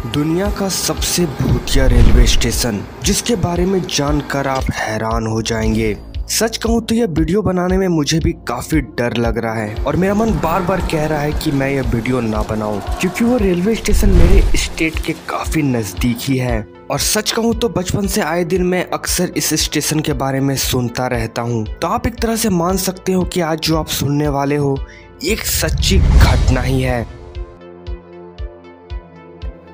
दुनिया का सबसे भूतिया रेलवे स्टेशन, जिसके बारे में जानकर आप हैरान हो जाएंगे। सच कहूँ तो यह वीडियो बनाने में मुझे भी काफी डर लग रहा है और मेरा मन बार बार कह रहा है कि मैं यह वीडियो ना बनाऊं, क्योंकि वो रेलवे स्टेशन मेरे स्टेट के काफी नजदीक ही है। और सच कहूँ तो बचपन से आए दिन मैं अक्सर इस स्टेशन के बारे में सुनता रहता हूँ। तो आप एक तरह से मान सकते हो कि आज जो आप सुनने वाले हो एक सच्ची घटना ही है।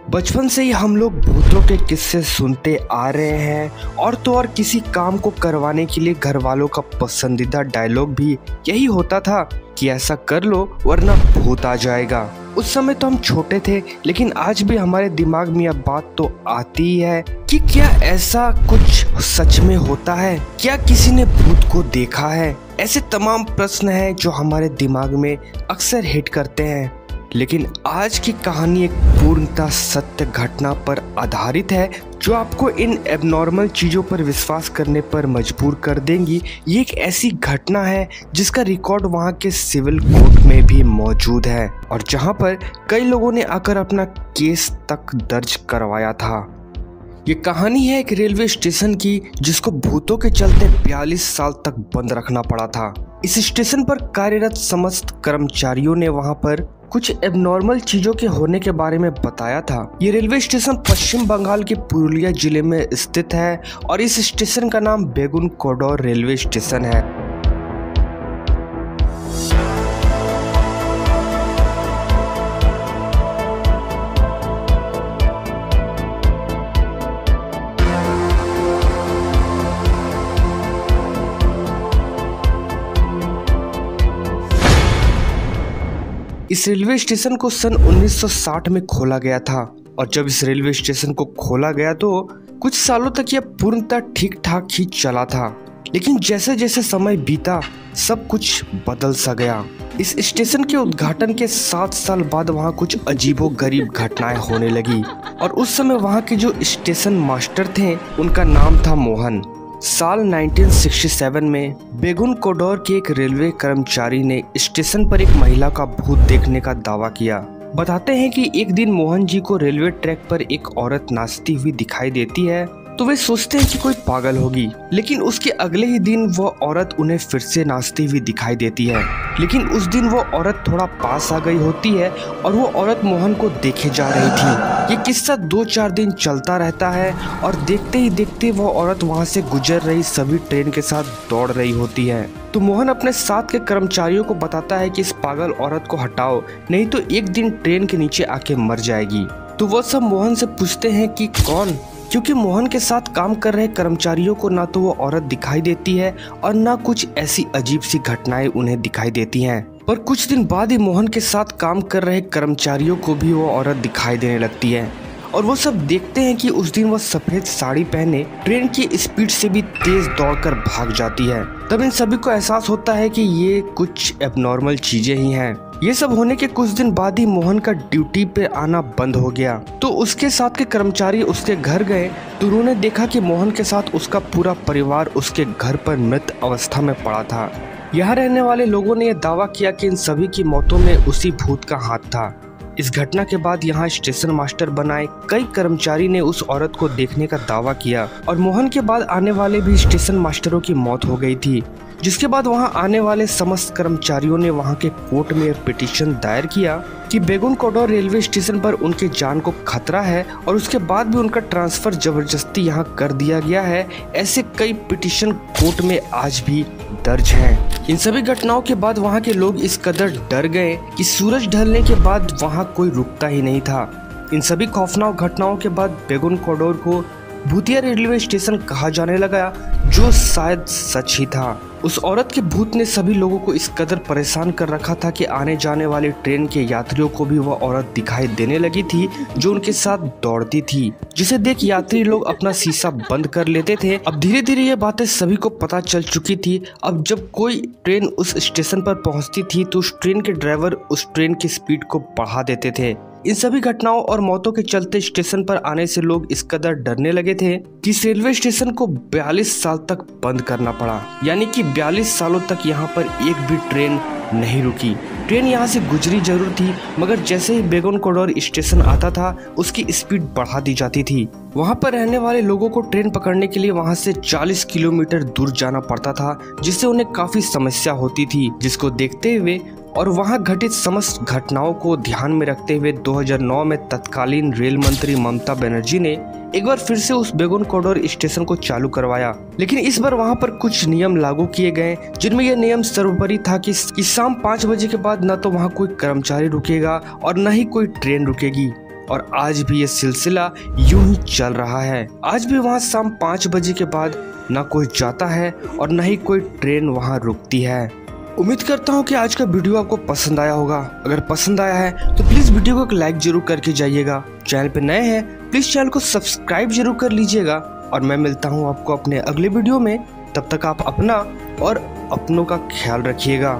बचपन से ही हम लोग भूतों के किस्से सुनते आ रहे हैं और तो और किसी काम को करवाने के लिए घर वालों का पसंदीदा डायलॉग भी यही होता था कि ऐसा कर लो वरना भूत आ जाएगा। उस समय तो हम छोटे थे, लेकिन आज भी हमारे दिमाग में यह बात तो आती ही है कि क्या ऐसा कुछ सच में होता है, क्या किसी ने भूत को देखा है। ऐसे तमाम प्रश्न हैं जो हमारे दिमाग में अक्सर हिट करते हैं। लेकिन आज की कहानी एक पूर्णतः सत्य घटना पर आधारित है, जो आपको इन एबनॉर्मल चीजों पर विश्वास करने पर मजबूर कर देंगी। ये एक ऐसी घटना है जिसका रिकॉर्ड वहाँ के सिविल कोर्ट में भी मौजूद है और जहाँ पर कई लोगों ने आकर अपना केस तक दर्ज करवाया था। ये कहानी है एक रेलवे स्टेशन की, जिसको भूतों के चलते 42 साल तक बंद रखना पड़ा था। इस स्टेशन पर कार्यरत समस्त कर्मचारियों ने वहां पर कुछ एबनॉर्मल चीजों के होने के बारे में बताया था। ये रेलवे स्टेशन पश्चिम बंगाल के पुरुलिया जिले में स्थित है और इस स्टेशन का नाम बेगुन कोडोर रेलवे स्टेशन है। इस रेलवे स्टेशन को सन 1960 में खोला गया था और जब इस रेलवे स्टेशन को खोला गया तो कुछ सालों तक यह पूर्णतः ठीक ठाक ही चला था। लेकिन जैसे जैसे समय बीता सब कुछ बदल सा गया। इस स्टेशन के उद्घाटन के 7 साल बाद वहाँ कुछ अजीबोगरीब घटनाएं होने लगी और उस समय वहाँ के जो स्टेशन मास्टर थे उनका नाम था मोहन। साल 1967 में बेगुन कोडोर के एक रेलवे कर्मचारी ने स्टेशन पर एक महिला का भूत देखने का दावा किया। बताते हैं कि एक दिन मोहन जी को रेलवे ट्रैक पर एक औरत नाचती हुई दिखाई देती है, तो वे सोचते हैं कि कोई पागल होगी। लेकिन उसके अगले ही दिन वो औरत उन्हें फिर से नाचती हुई दिखाई देती है, लेकिन उस दिन वो औरत थोड़ा पास आ गई होती है और वो औरत मोहन को देखे जा रही थी। ये किस्सा 2-4 दिन चलता रहता है और देखते ही देखते वो औरत वहाँ से गुजर रही सभी ट्रेन के साथ दौड़ रही होती है। तो मोहन अपने साथ के कर्मचारियों को बताता है कि इस पागल औरत को हटाओ, नहीं तो एक दिन ट्रेन के नीचे आके मर जाएगी। तो वो सब मोहन से पूछते हैं कि कौन, क्योंकि मोहन के साथ काम कर रहे कर्मचारियों को ना तो वो औरत दिखाई देती है और ना कुछ ऐसी अजीब सी घटनाएं उन्हें दिखाई देती हैं। पर कुछ दिन बाद ही मोहन के साथ काम कर रहे कर्मचारियों को भी वो औरत दिखाई देने लगती है और वो सब देखते हैं कि उस दिन वह सफेद साड़ी पहने ट्रेन की स्पीड से भी तेज दौड़कर भाग जाती है। तब इन सभी को एहसास होता है कि ये कुछ एबनॉर्मल चीजें ही हैं। ये सब होने के कुछ दिन बाद ही मोहन का ड्यूटी पे आना बंद हो गया। तो उसके साथ के कर्मचारी उसके घर गए तो उन्होंने देखा कि मोहन के साथ उसका पूरा परिवार उसके घर पर मृत अवस्था में पड़ा था। यहाँ रहने वाले लोगों ने यह दावा किया कि इन सभी की मौतों में उसी भूत का हाथ था। इस घटना के बाद यहाँ स्टेशन मास्टर बनाए कई कर्मचारी ने उस औरत को देखने का दावा किया और मोहन के बाद आने वाले भी स्टेशन मास्टरों की मौत हो गई थी। जिसके बाद वहां आने वाले समस्त कर्मचारियों ने वहां के कोर्ट में पिटीशन दायर किया कि बेगुन कोडोर रेलवे स्टेशन पर उनके जान को खतरा है और उसके बाद भी उनका ट्रांसफर जबरदस्ती यहां कर दिया गया है। ऐसे कई पिटीशन कोर्ट में आज भी दर्ज हैं। इन सभी घटनाओं के बाद वहां के लोग इस कदर डर गए कि सूरज ढलने के बाद वहां कोई रुकता ही नहीं था। इन सभी खौफनाक घटनाओं के बाद बेगुन कोडोर को भूतिया रेलवे स्टेशन कहा जाने लगा, जो शायद सच ही था। उस औरत के भूत ने सभी लोगों को इस कदर परेशान कर रखा था कि आने जाने वाली ट्रेन के यात्रियों को भी वह औरत दिखाई देने लगी थी, जो उनके साथ दौड़ती थी, जिसे देख यात्री लोग अपना शीशा बंद कर लेते थे। अब धीरे धीरे ये बातें सभी को पता चल चुकी थी। अब जब कोई ट्रेन उस स्टेशन पर पहुंचती थी तो उस ट्रेन के ड्राइवर उस ट्रेन की स्पीड को बढ़ा देते थे। इन सभी घटनाओं और मौतों के चलते स्टेशन पर आने से लोग इस कदर डरने लगे थे कि इस रेलवे स्टेशन को 42 साल तक बंद करना पड़ा। यानी कि 42 सालों तक यहाँ पर एक भी ट्रेन नहीं रुकी। ट्रेन यहाँ से गुजरी जरूर थी, मगर जैसे ही बेगम कोडोर स्टेशन आता था उसकी स्पीड बढ़ा दी जाती थी। वहाँ पर रहने वाले लोगों को ट्रेन पकड़ने के लिए वहाँ से 40 किलोमीटर दूर जाना पड़ता था, जिससे उन्हें काफी समस्या होती थी। जिसको देखते हुए और वहां घटित समस्त घटनाओं को ध्यान में रखते हुए 2009 में तत्कालीन रेल मंत्री ममता बनर्जी ने एक बार फिर से उस बेगम कोडोर स्टेशन को चालू करवाया। लेकिन इस बार वहां पर कुछ नियम लागू किए गए, जिनमें यह नियम सर्वोपरि था कि शाम 5 बजे के बाद न तो वहां कोई कर्मचारी रुकेगा और न ही कोई ट्रेन रुकेगी। और आज भी ये सिलसिला यूं ही चल रहा है। आज भी वहां शाम 5 बजे के बाद न कोई जाता है और न ही कोई ट्रेन वहां रुकती है। उम्मीद करता हूँ कि आज का वीडियो आपको पसंद आया होगा। अगर पसंद आया है तो प्लीज वीडियो को एक लाइक जरूर करके जाइएगा। चैनल पे नए हैं प्लीज चैनल को सब्सक्राइब जरूर कर लीजिएगा। और मैं मिलता हूँ आपको अपने अगले वीडियो में। तब तक आप अपना और अपनों का ख्याल रखिएगा।